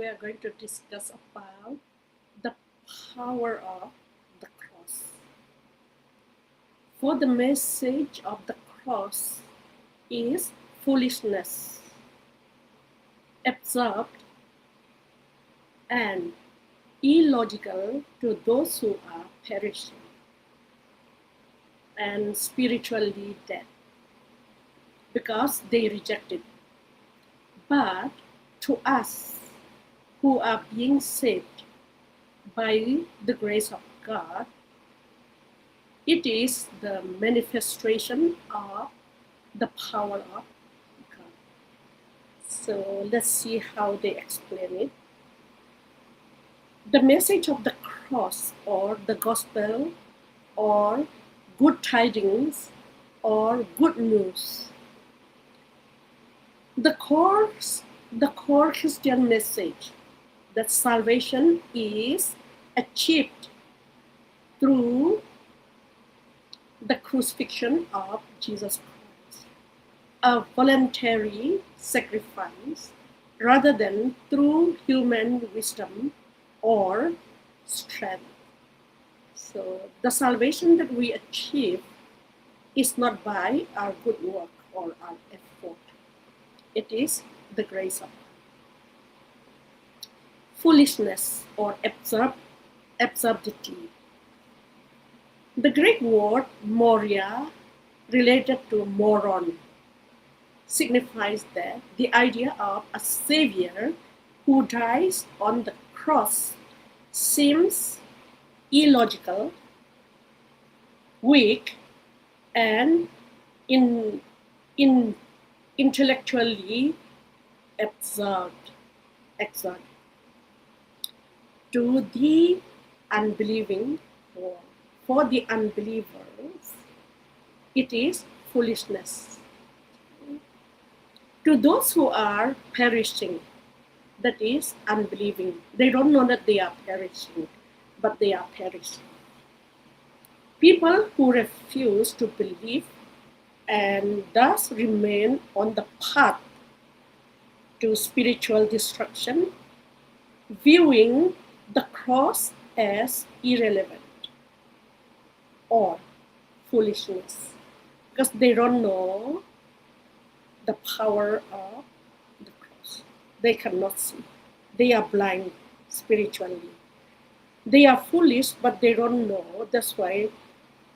we are going to discuss about the power of the cross. For the message of the cross is foolishness, absurd, and illogical to those who are perishing and spiritually dead because they reject it. But to us who are being saved by the grace of God, it is the manifestation of the power of God. So let's see how they explain it. The message of the cross, or the gospel, or good tidings, or good news. The core Christian message that salvation is achieved through the crucifixion of Jesus Christ, a voluntary sacrifice rather than through human wisdom or strength. So the salvation that we achieve is not by our good work or our effort. It is the grace of God. Foolishness or absurdity. The Greek word moria, related to moron, signifies that the idea of a savior who dies on the cross seems illogical, weak, and intellectually absurd to the unbelieving world. For the unbelievers, it is foolishness. To those who are perishing, that is unbelieving, they don't know that they are perishing, but they are perishing. People who refuse to believe and thus remain on the path to spiritual destruction, viewing the cross as irrelevant or foolishness, because they don't know the power of the cross. They cannot see. They are blind spiritually. They are foolish, but they don't know. That's why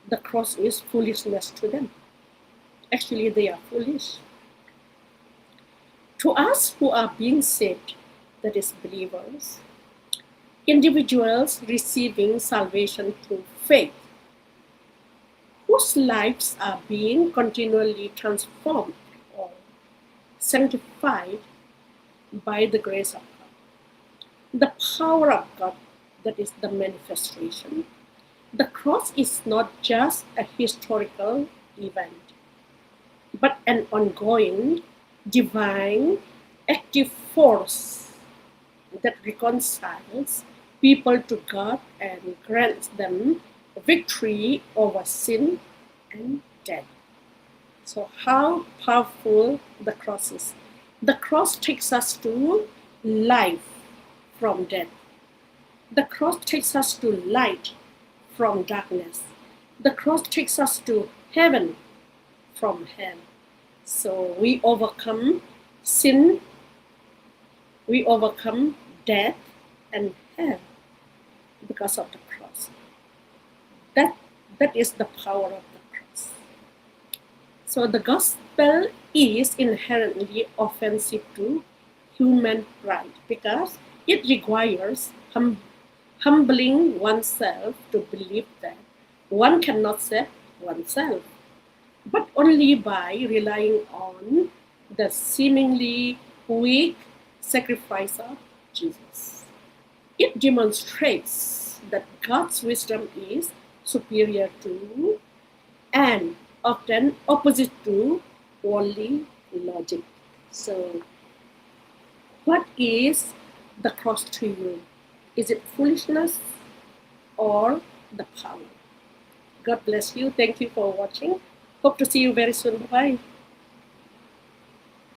the cross is foolishness to them. Actually, they are foolish. To us who are being saved, that is believers, individuals receiving salvation through faith, whose lives are being continually transformed or sanctified by the grace of God. The power of God, that is the manifestation. The cross is not just a historical event, but an ongoing, divine, active force that reconciles people to God and grants them victory over sin and death. So how powerful the cross is. The cross takes us to life from death. The cross takes us to light from darkness. The cross takes us to heaven from hell. So we overcome sin, we overcome death and hell because of the cross. That is the power of the cross. So the gospel is inherently offensive to human pride because it requires humbling oneself to believe that one cannot save oneself, but only by relying on the seemingly weak sacrifice of Jesus. It demonstrates that God's wisdom is superior to and often opposite to worldly logic. So, what is the cross to you? Is it foolishness or the power? God bless you. Thank you for watching. Hope to see you very soon. Bye.